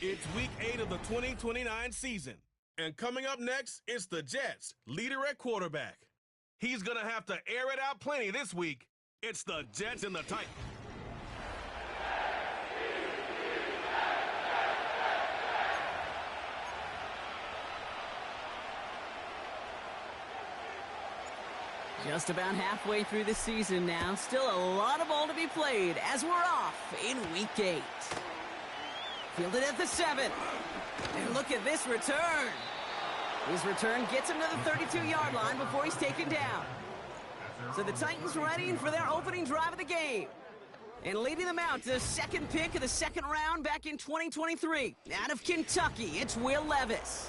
It's week 8 of the 2029 season. And coming up next, it's the Jets, leader at quarterback. He's going to have to air it out plenty this week. It's the Jets and the Titans. Just about halfway through the season now. Still a lot of ball to be played as we're off in week 8. Fielded at the 7. And look at this return. His return gets him to the 32-yard line before he's taken down. So the Titans ready for their opening drive of the game. And leading them out to the second pick of the second round back in 2023. Out of Kentucky, it's Will Levis.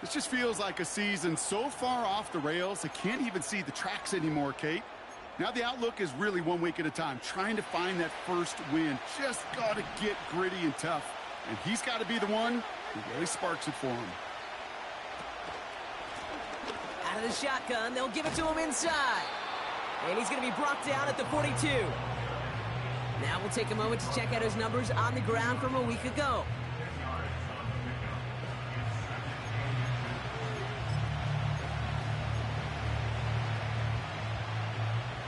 This just feels like a season so far off the rails, I can't even see the tracks anymore, Kate. Now the outlook is really 1 week at a time, trying to find that first win. Just got to get gritty and tough. And he's got to be the one who really sparks it for him. Out of the shotgun, they'll give it to him inside. And he's going to be brought down at the 42. Now we'll take a moment to check out his numbers on the ground from a week ago.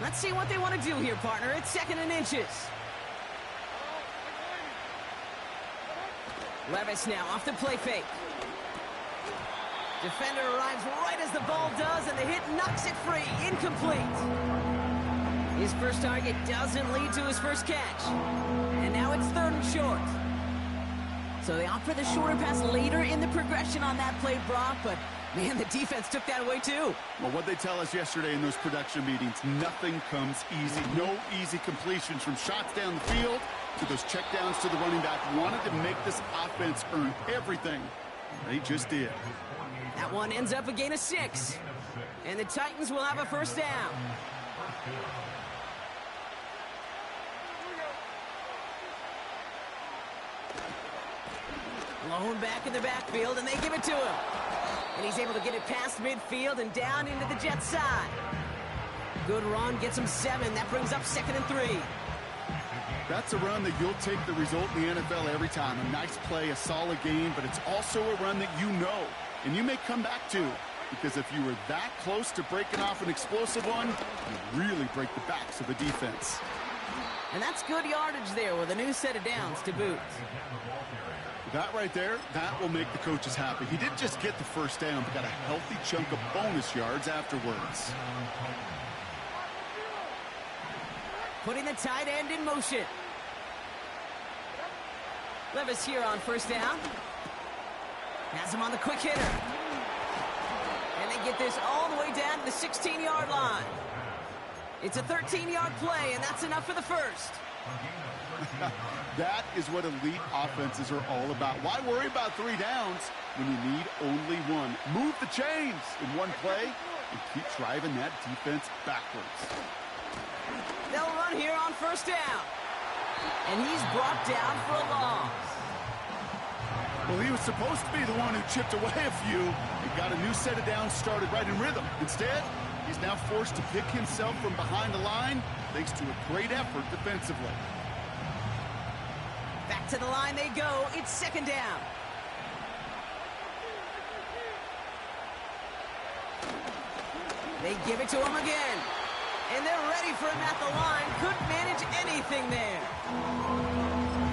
Let's see what they want to do here, partner. It's 2nd and inches. Levis now off the play fake. Defender arrives right as the ball does, and the hit knocks it free. Incomplete. His first target doesn't lead to his first catch. And now it's 3rd and short. So they opt for the shorter pass later in the progression on that play, Brock, but man, the defense took that away too. Well, what they tell us yesterday in those production meetings, nothing comes easy. No easy completions from shots down the field to those checkdowns to the running back. Wanted to make this offense earn everything. They just did. That one ends up a gain of 6. And the Titans will have a first down. Blown back in the backfield, and they give it to him. And he's able to get it past midfield and down into the Jets side. Good run, gets him 7. That brings up 2nd and 3. That's a run that you'll take the result in the NFL every time. A nice play, a solid game, but it's also a run that you know, and you may come back to. Because if you were that close to breaking off an explosive one, you really break the backs of the defense. And that's good yardage there with a new set of downs to boot. That right there, that will make the coaches happy. He didn't just get the first down, but got a healthy chunk of bonus yards afterwards. Putting the tight end in motion. Levis here on first down. Has him on the quick hitter. And they get this all the way down to the 16-yard line. It's a 13-yard play, and that's enough for the first. That is what elite offenses are all about. Why worry about 3 downs when you need only 1? Move the chains in one play and keep driving that defense backwards. They'll run here on first down. And he's brought down for a loss. Well, he was supposed to be the one who chipped away a few and got a new set of downs started right in rhythm. Instead, he's now forced to pick himself from behind the line thanks to a great effort defensively. Back to the line they go. It's 2nd down. They give it to him again. And they're ready for him at the line. Couldn't manage anything there.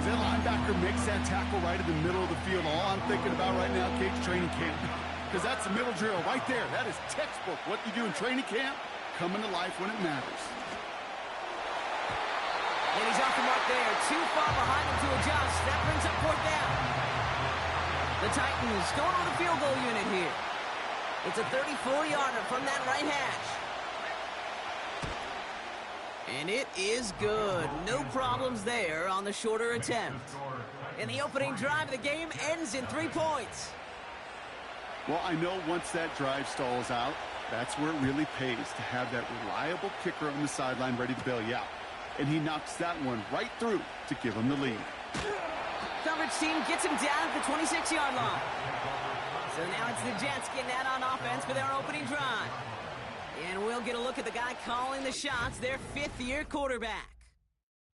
That linebacker makes that tackle right in the middle of the field. All I'm thinking about right now, Kate's training camp. Because that's a middle drill right there. That is textbook. What you do in training camp, coming to life when it matters. And he's off the mark there. Too far behind him to adjust. That brings up 4th down. The Titans going with a field goal unit here. It's a 34-yarder from that right hash. And it is good. No problems there on the shorter attempt. And the opening drive of the game ends in 3 points. Well, I know once that drive stalls out, that's where it really pays to have that reliable kicker on the sideline ready to bail you out. And he knocks that one right through to give him the lead. Coverage team gets him down at the 26-yard line. So now it's the Jets getting out on offense for their opening drive. And we'll get a look at the guy calling the shots, their 5th-year quarterback.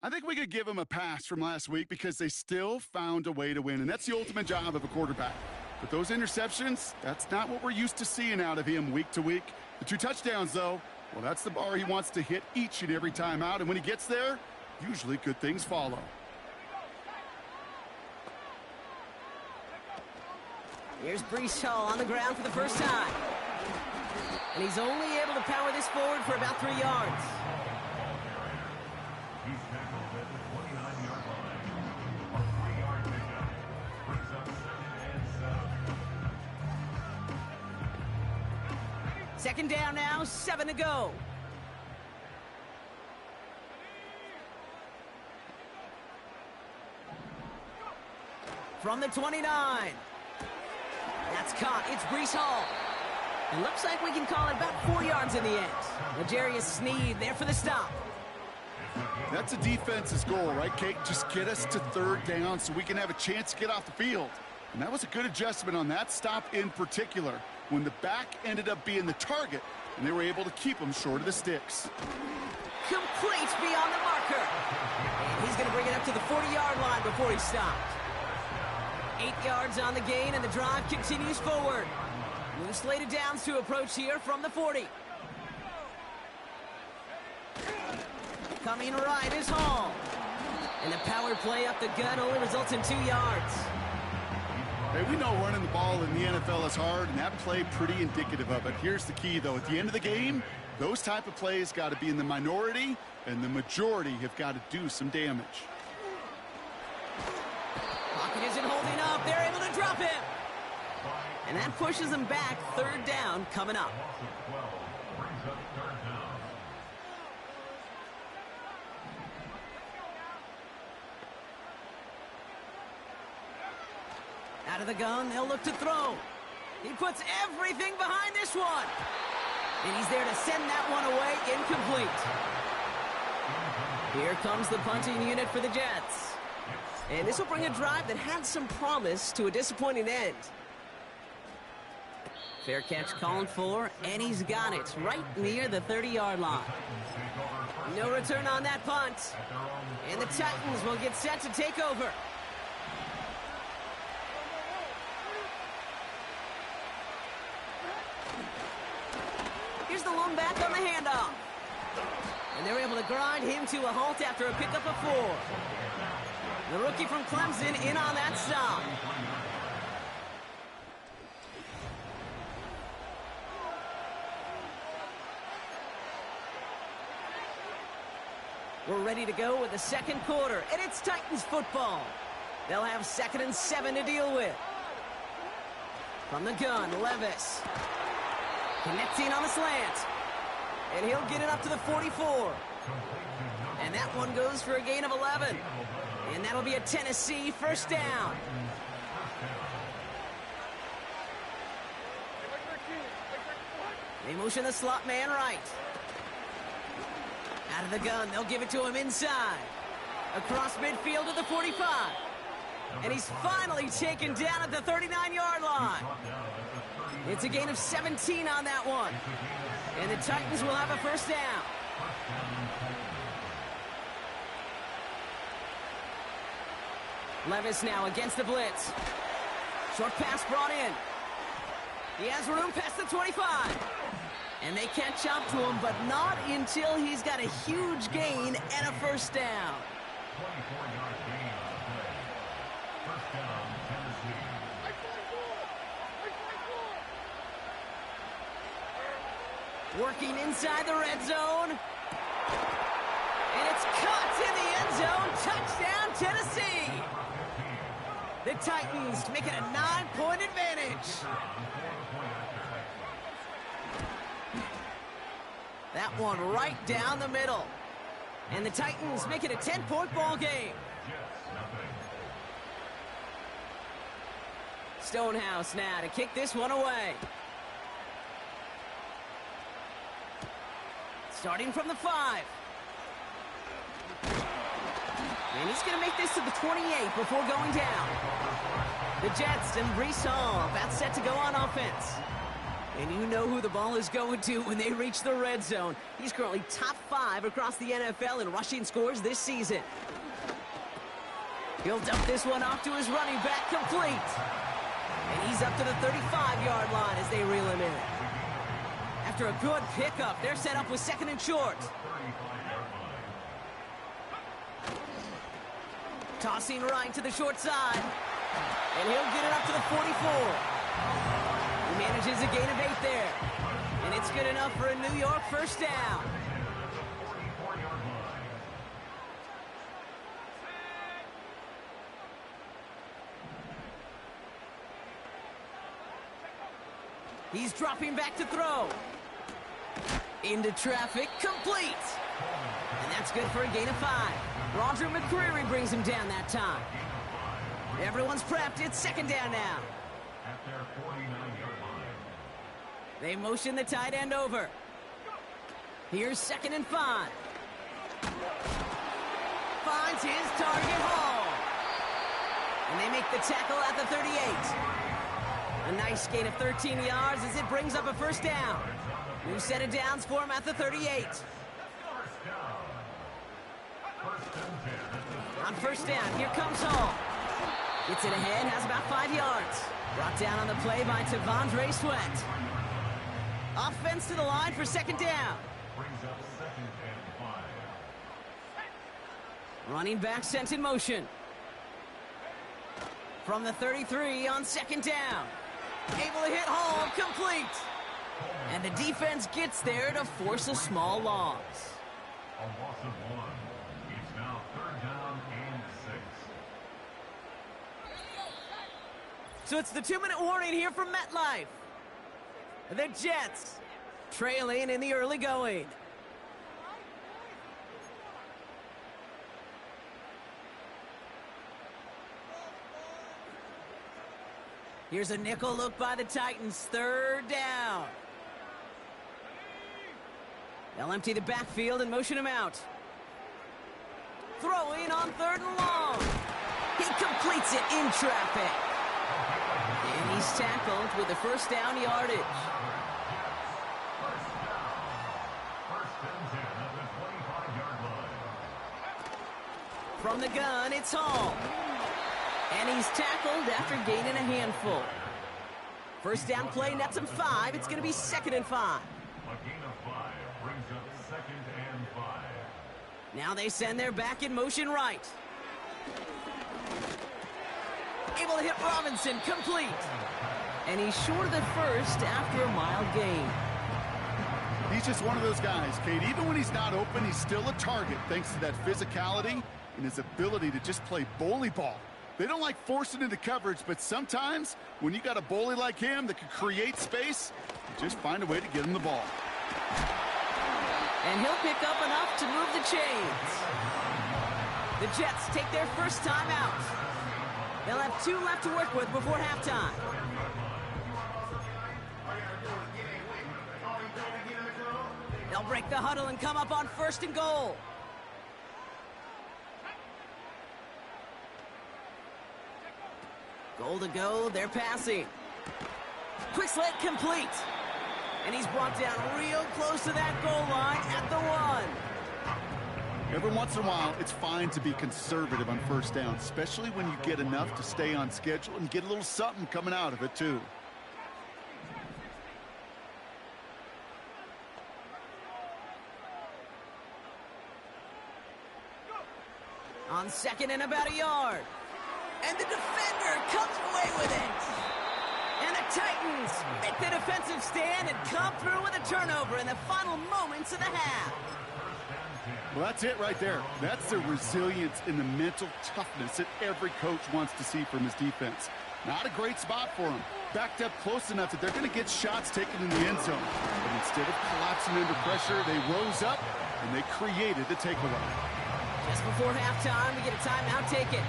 I think we could give them a pass from last week because they still found a way to win, and that's the ultimate job of a quarterback. But those interceptions, that's not what we're used to seeing out of him week to week. The 2 touchdowns, though, well, that's the bar he wants to hit each and every time out, and when he gets there, usually good things follow. Here's Breece Hall on the ground for the first time. And he's only able to power this forward for about 3 yards. He's tackled at the 29-yard line. A 3-yard pickup brings up 2nd and 7. 2nd down now, 7 to go. From the 29. That's caught. It's Breece Hall. It looks like we can call it about 4 yards in the end. L'Jarius Sneed there for the stop. That's a defense's goal, right, Kate? Just get us to 3rd down so we can have a chance to get off the field. And that was a good adjustment on that stop in particular, when the back ended up being the target, and they were able to keep him short of the sticks. Complete beyond the marker. And he's going to bring it up to the 40-yard line before he stopped. 8 yards on the gain, and the drive continues forward. New slated downs to approach here from the 40. Coming right is Hall. And the power play up the gut only results in 2 yards. Hey, we know running the ball in the NFL is hard, and that play pretty indicative of it. Here's the key, though. At the end of the game, those type of plays got to be in the minority, and the majority have got to do some damage. Pocket isn't holding up. They're able to drop him. And that pushes them back. 3rd down coming up. Loss of 12 brings up 3rd down. Out of the gun, they'll look to throw. He puts everything behind this one. And he's there to send that one away incomplete. Here comes the punting unit for the Jets. And this will bring a drive that had some promise to a disappointing end. Fair catch called for, and he's got it right near the 30-yard line. No return on that punt. And the Titans will get set to take over. Here's the lone back on the handoff. And they're able to grind him to a halt after a pickup of 4. The rookie from Clemson in on that stop. We're ready to go with the 2nd quarter, and it's Titans football. They'll have 2nd and 7 to deal with. From the gun, Levis. Connecting on the slant. And he'll get it up to the 44. And that one goes for a gain of 11. And that'll be a Tennessee 1st down. They motion the slot man right. Out of the gun, they'll give it to him inside. Across midfield to the 45. And he's finally taken down at the 39-yard line. It's a gain of 17 on that one. And the Titans will have a 1st down. Levis now against the blitz. Short pass brought in. He has room past the 25. And they catch up to him, but not until he's got a huge gain and a 1st down. 24-yard gain on the play. 1st down, Tennessee. Working inside the red zone. And it's caught in the end zone. Touchdown, Tennessee. The Titans make it a 9-point advantage. That one right down the middle. And the Titans make it a 10-point ball game. Stonehouse now to kick this one away. Starting from the 5. And he's going to make this to the 28 before going down. The Jets and Breece Hall about set to go on offense. And you know who the ball is going to when they reach the red zone. He's currently top 5 across the NFL in rushing scores this season. He'll dump this one off to his running back, complete. And he's up to the 35-yard line as they reel him in. After a good pickup, they're set up with 2nd and short. Tossing right to the short side. And he'll get it up to the 44. He manages a gain of 8 there. And it's good enough for a New York first down. He's dropping back to throw. Into traffic, complete. And that's good for a gain of 5. Roger McCreary brings him down that time. Everyone's prepped. It's 2nd down now. At their 49-yard line. They motion the tight end over. Here's 2nd and 5. Finds his target, Hall. And they make the tackle at the 38. A nice gain of 13 yards as it brings up a first down. New set of downs for him at the 38. On first down, here comes Hall. Gets it ahead, has about 5 yards. Brought down on the play by T'Vondre Sweat. Offense to the line for 2nd down. Brings up 2nd and 5. Running back sent in motion. From the 33 on 2nd down. Able to hit Hall, complete. And the defense gets there to force a small loss. A loss of 1. It's now 3rd down and 6. So it's the 2-minute warning here from MetLife. The Jets trailing in the early going. Here's a nickel look by the Titans. 3rd down. They'll empty the backfield and motion him out. Throwing on 3rd and long. He completes it in traffic. And he's tackled with the first down yardage. First and 10 at the 25-yard line. From the gun, it's Hall. And he's tackled after gaining a handful. First down play nets him 5. It's going to be 2nd and 5. A gain of 5 brings up 2nd and 5. Now they send their back in motion right. Able to hit Robinson, complete. And he's short of the first after a mild gain. He's just one of those guys, Kate. Even when he's not open, he's still a target thanks to that physicality and his ability to just play bully ball. They don't like forcing into coverage, but sometimes when you got a bully like him that can create space, you just find a way to get him the ball. And he'll pick up enough to move the chains. The Jets take their first time out. They'll have 2 left to work with before halftime. They'll break the huddle and come up on 1st and goal. Goal to go, they're passing. Quick slant complete. And he's brought down real close to that goal line at the 1. Every once in a while, it's fine to be conservative on first down, especially when you get enough to stay on schedule and get a little something coming out of it, too. On 2nd and about a yard. And the defender comes away with it. And the Titans make the defensive stand and come through with a turnover in the final moments of the half. Well, that's it right there. That's the resilience and the mental toughness that every coach wants to see from his defense. Not a great spot for him. Backed up close enough that they're going to get shots taken in the end zone. But instead of collapsing under pressure, they rose up and they created the takeaway. Just before halftime, we get a timeout taken.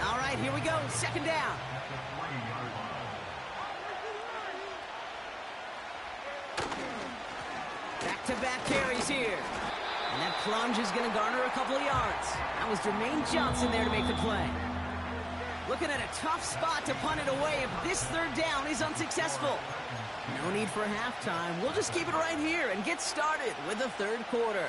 All right, here we go. 2nd down. Back-to-back carries here. And that plunge is going to garner a couple of yards. That was Jermaine Johnson there to make the play. Looking at a tough spot to punt it away if this third down is unsuccessful. No need for halftime. We'll just keep it right here and get started with the third quarter.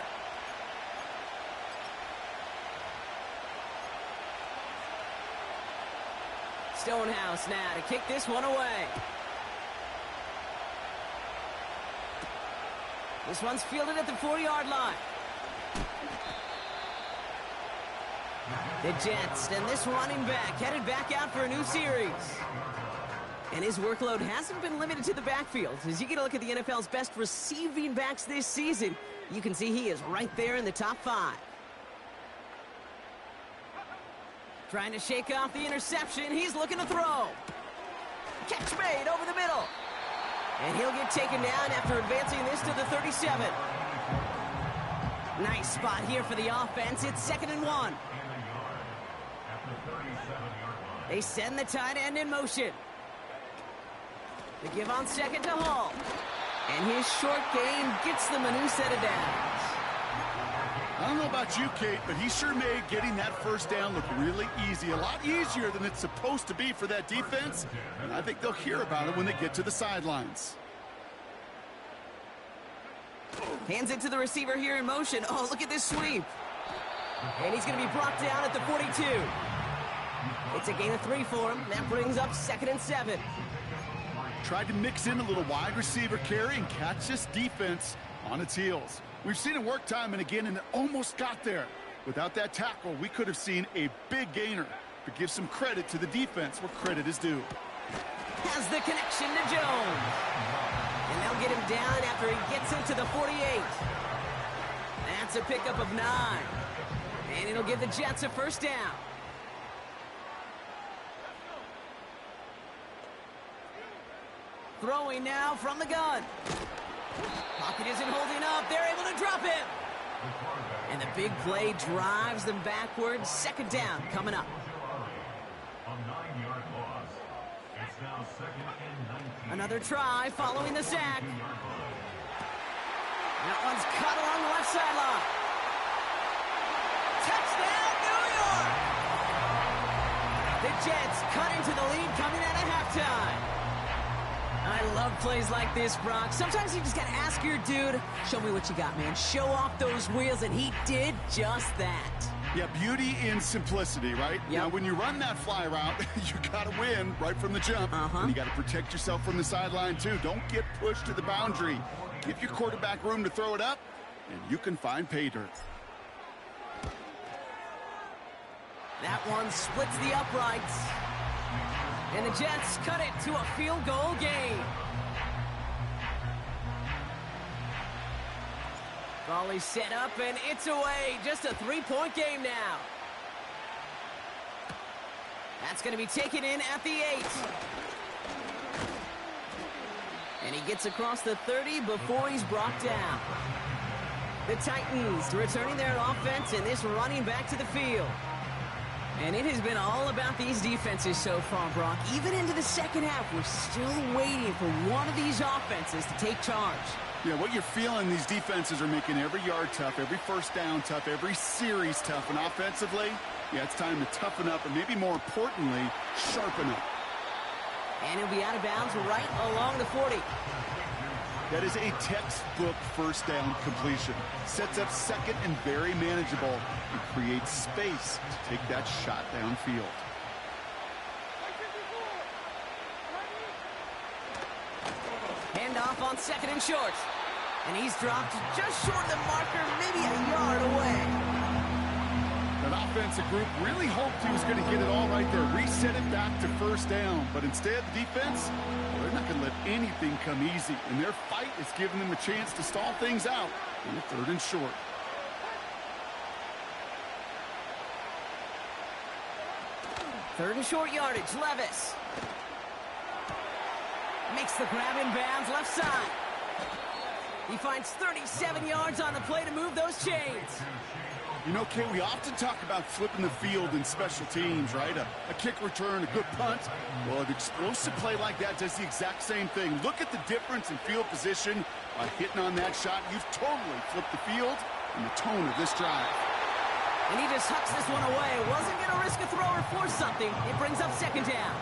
Stonehouse now to kick this one away. This one's fielded at the 40-yard line. The Jets and this running back headed back out for a new series. And his workload hasn't been limited to the backfield. As you get a look at the NFL's best receiving backs this season, you can see he is right there in the top 5. Trying to shake off the interception. He's looking to throw. Catch made over the middle. And he'll get taken down after advancing this to the 37. Nice spot here for the offense. It's 2nd and 1. They send the tight end in motion. The give on 2nd to Hall. And his short game gets them a new set of downs. I don't know about you, Kate, but he sure made getting that first down look really easy. A lot easier than it's supposed to be for that defense. And I think they'll hear about it when they get to the sidelines. Hands it to the receiver here in motion. Oh, look at this sweep. And he's going to be brought down at the 42. It's a gain of 3 for him. That brings up 2nd and 7. Tried to mix in a little wide receiver carry and catch this defense on its heels. We've seen it work time and again, and it almost got there. Without that tackle, we could have seen a big gainer. But give some credit to the defense where credit is due. Has the connection to Jones. And they'll get him down after he gets into the 48. That's a pickup of 9. And it'll give the Jets a first down. Throwing now from the gun. Pocket isn't holding up. They're able to drop him. And the big play drives them backwards. 2nd down coming up. A 9-yard loss. It's now 2nd and 19. Another try following the sack. That one's cut along the left sideline. Touchdown, New York! The Jets cut into the lead coming out of halftime. I love plays like this, Brock. Sometimes you just got to ask your dude, show me what you got, man. Show off those wheels, and he did just that. Yeah, beauty in simplicity, right? Yep. Now, when you run that fly route, you got to win right from the jump. And you got to protect yourself from the sideline, too. Don't get pushed to the boundary. Give your quarterback room to throw it up, and you can find pay dirt. That one splits the uprights. And the Jets cut it to a field goal game. Volley set up, and it's away. Just a 3-point game now. That's going to be taken in at the 8. And he gets across the 30 before he's brought down. The Titans returning their offense and this running back to the field. And it has been all about these defenses so far, Brock. Even into the second half, we're still waiting for one of these offenses to take charge. Yeah, what you're feeling, these defenses are making every yard tough, every first down tough, every series tough. And offensively, yeah, it's time to toughen up and maybe more importantly, sharpen up. And he'll be out of bounds right along the 40. That is a textbook first down completion. Sets up second and very manageable and creates space to take that shot downfield. Handoff on 2nd and short. And he's dropped just short of the marker, maybe a yard away. That offensive group really hoped he was going to get it all right there, reset it back to first down. But instead, the defense, they're not going to let anything come easy. And their fight is giving them a chance to stall things out in the 3rd and short. Third and short yardage, Levis. Makes the grab in bounds, left side. He finds 37 yards on the play to move those chains. You know, Kate, we often talk about flipping the field in special teams, right? A kick return, a good punt. Well, an explosive play like that does the exact same thing. Look at the difference in field position by hitting on that shot. You've totally flipped the field and the tone of this drive. And he just hucks this one away. Wasn't going to risk a throw or force something. It brings up second down.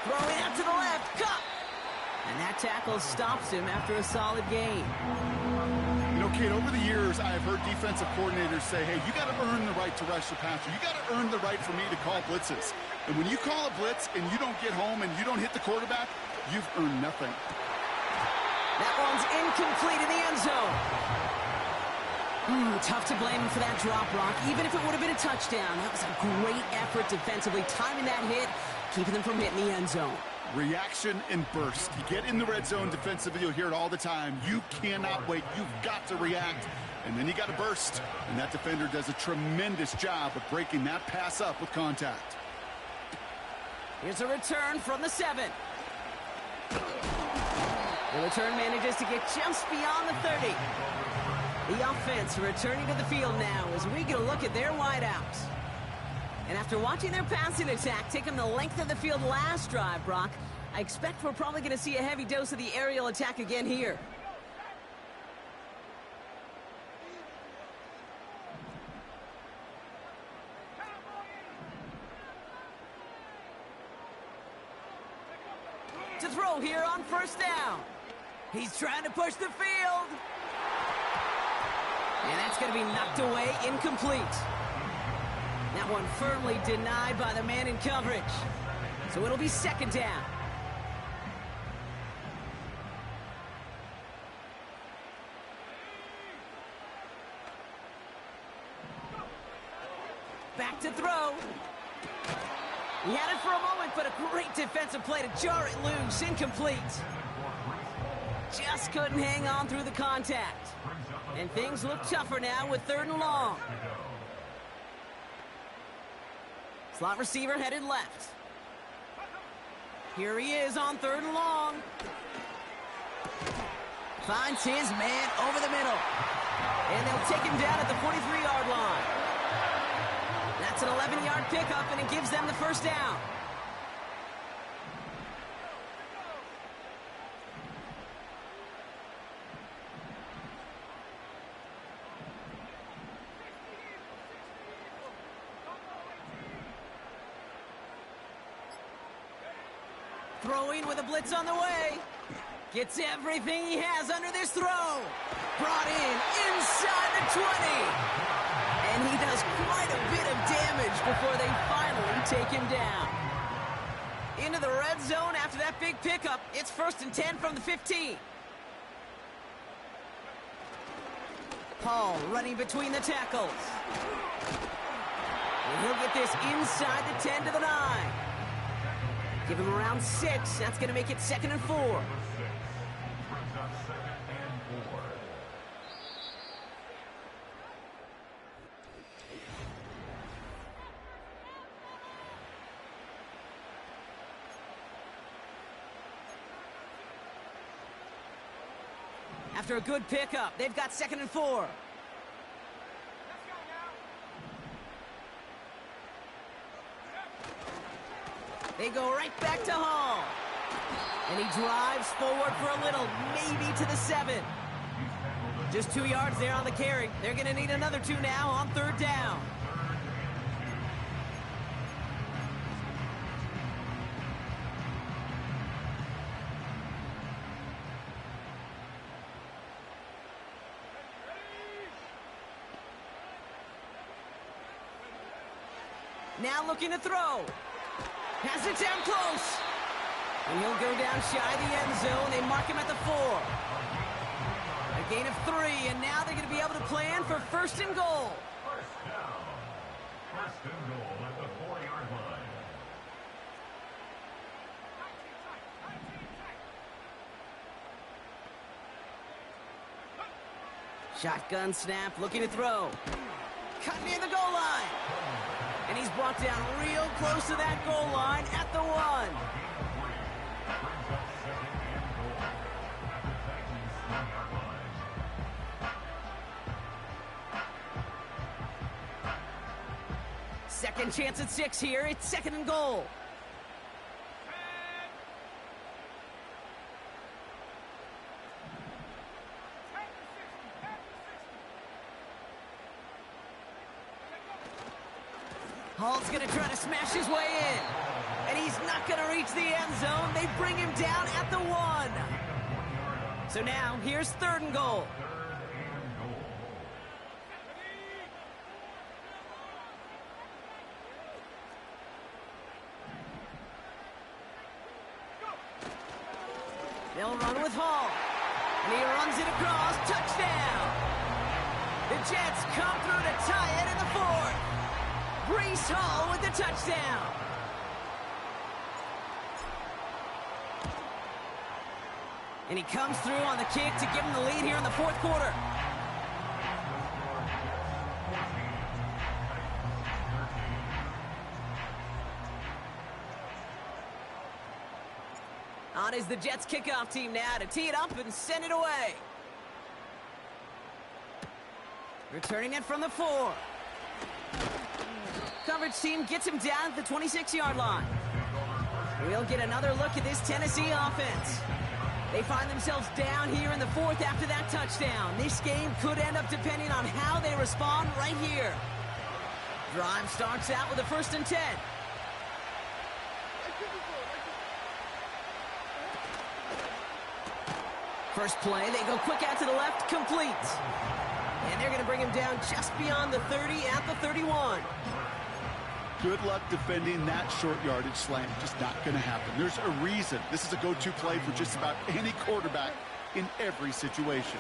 Throwing out to the left. Cut! And that tackle stops him after a solid gain. You know, Kate, over the years, I've heard defensive coordinators say, hey, you got to earn the right to rush the passer. You got to earn the right for me to call blitzes. And when you call a blitz and you don't get home and you don't hit the quarterback, you've earned nothing. That one's incomplete in the end zone. Tough to blame him for that drop, Brock, even if it would have been a touchdown. That was a great effort defensively, timing that hit, keeping them from hitting the end zone. Reaction and burst. You get in the red zone defensively, you'll hear it all the time. You cannot wait. You've got to react. And then you got to burst. And that defender does a tremendous job of breaking that pass up with contact. Here's a return from the 7. The return manages to get just beyond the 30. The offense returning to the field now as we get a look at their wideouts. And after watching their passing attack take them the length of the field last drive, Brock, I expect we're probably going to see a heavy dose of the aerial attack again here. To throw here on first down. He's trying to push the field. And that's going to be knocked away, incomplete. That one firmly denied by the man in coverage. So it'll be second down. Back to throw. He had it for a moment, but a great defensive play to jar it loose. Incomplete. Just couldn't hang on through the contact. And things look tougher now with 3rd and long. Slot receiver headed left. Here he is on 3rd and long. Finds his man over the middle. And they'll take him down at the 43-yard line. That's an 11-yard pickup, and it gives them the first down. Throwing with a blitz on the way. Gets everything he has under this throw. Brought in inside the 20. And he does quite a bit of damage before they finally take him down. Into the red zone after that big pickup. It's 1st and 10 from the 15. Hall running between the tackles. And he'll get this inside the 10 to the 9. Give him around 6. That's going to make it 2nd and 4. After a good pickup, they've got 2nd and 4. They go right back to Hall. And he drives forward for a little, maybe to the 7. Just 2 yards there on the carry. They're going to need another 2 now on 3rd down. Now looking to throw. Has it down close. And he'll go down shy of the end zone. They mark him at the 4. A gain of 3, and now they're going to be able to plan for 1st and goal. First down. 1st and goal at the 4-yard line. Shotgun snap, looking to throw. Cut near the goal line. And he's brought down real close to that goal line at the 1. Second chance at 6 here. It's second and goal. Hall's going to try to smash his way in. And he's not going to reach the end zone. They bring him down at the 1. So now, here's third and goal. They'll run with Hall. And he runs it across. Touchdown! The Jets come through to tie it in the 4th. Breece Hall with the touchdown. And he comes through on the kick to give him the lead here in the 4th quarter. On is the Jets kickoff team now to tee it up and send it away. Returning it from the 4. Coverage team gets him down at the 26-yard line. We'll get another look at this Tennessee offense. They find themselves down here in the 4th after that touchdown. This game could end up depending on how they respond right here. Drive starts out with a 1st and 10. First play, they go quick out to the left, complete. And they're going to bring him down just beyond the 30 at the 31. Good luck defending that short yardage slant. Just not going to happen. There's a reason this is a go-to play for just about any quarterback in every situation.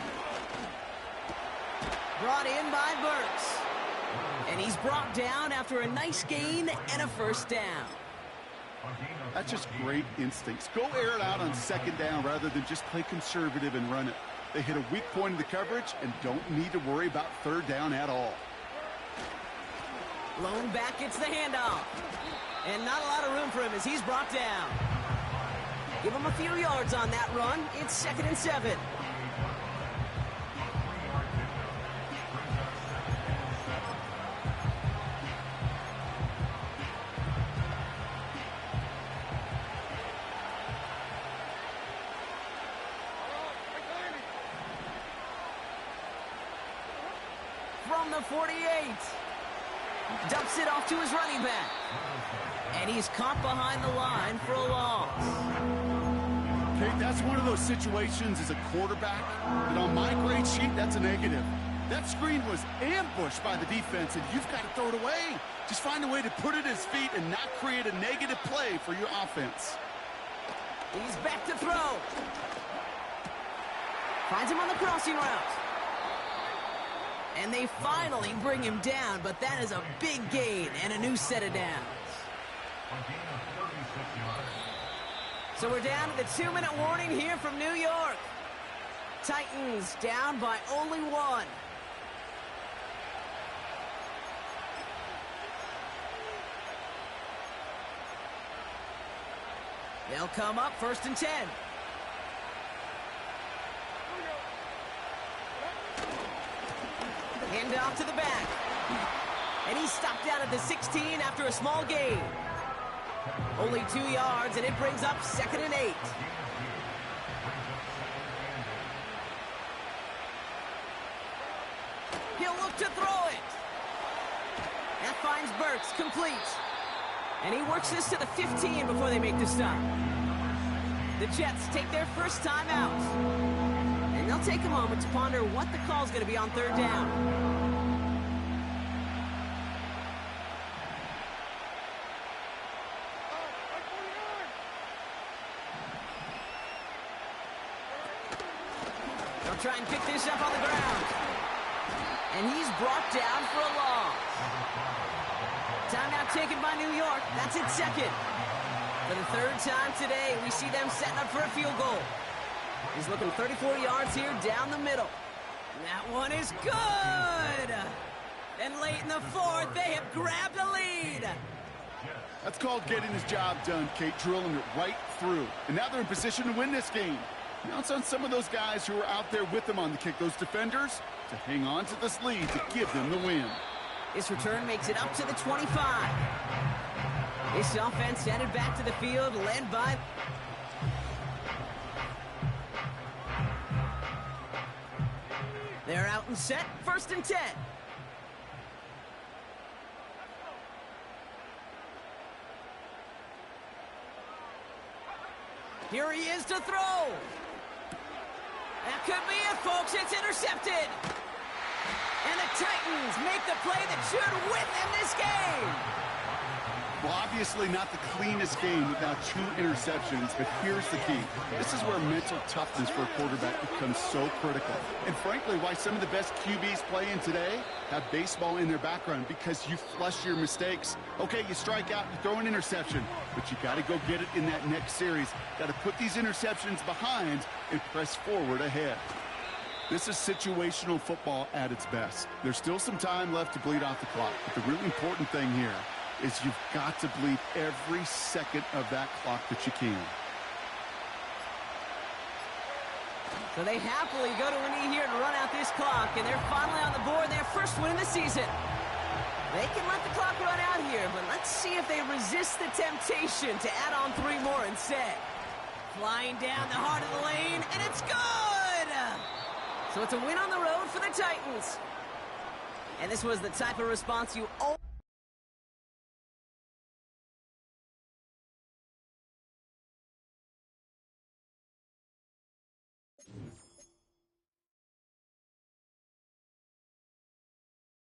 Brought in by Burks. And he's brought down after a nice gain and a 1st down. That's just great instincts. Go air it out on 2nd down rather than just play conservative and run it. They hit a weak point in the coverage and don't need to worry about 3rd down at all. Lone back gets the handoff. And not a lot of room for him as he's brought down. Give him a few yards on that run. It's 2nd and 7. From the 48. Dumps it off to his running back. And he's caught behind the line for a loss. Okay, that's one of those situations as a quarterback that on my grade sheet, that's a negative. That screen was ambushed by the defense, and you've got to throw it away. Just find a way to put it at his feet and not create a negative play for your offense. He's back to throw. Finds him on the crossing route. And they finally bring him down, but that is a big gain and a new set of downs. So we're down to the 2-minute warning here from New York. Titans down by only 1. They'll come up 1st and 10. Hand off to the back. And he's stopped down at the 16 after a small gain. Only 2 yards, and it brings up 2nd and 8. He'll look to throw it. That finds Burks, complete. And he works this to the 15 before they make the stop. The Jets take their first time out. And they'll take a moment to ponder what the call's going to be on 3rd down. They'll try and pick this up on the ground. And he's brought down for a loss. Timeout taken by New York. That's its 2nd. For the 3rd time today, we see them setting up for a field goal. He's looking 34 yards here down the middle. That one is good. And late in the 4th, they have grabbed a lead. That's called getting his job done, Kate, drilling it right through. And now they're in position to win this game. Now it's on some of those guys who are out there with them on the kick, those defenders, to hang on to this lead to give them the win. This return makes it up to the 25. This offense headed back to the field, led by... They're out and set, 1st and 10. Here he is to throw. That could be it, folks. It's intercepted. And the Titans make the play that should win them this game. Well, obviously not the cleanest game without 2 interceptions, but here's the key. This is where mental toughness for a quarterback becomes so critical. And frankly, why some of the best QBs playing today have baseball in their background, because you flush your mistakes. Okay, you strike out, you throw an interception, but you got to go get it in that next series. Got to put these interceptions behind and press forward ahead. This is situational football at its best. There's still some time left to bleed off the clock, but the really important thing here is you've got to bleed every second of that clock that you can. So they happily go to a knee here to run out this clock, and they're finally on the board, their first win of the season. They can let the clock run out here, but let's see if they resist the temptation to add on 3 more instead. Flying down the heart of the lane, and it's good! So it's a win on the road for the Titans. And this was the type of response you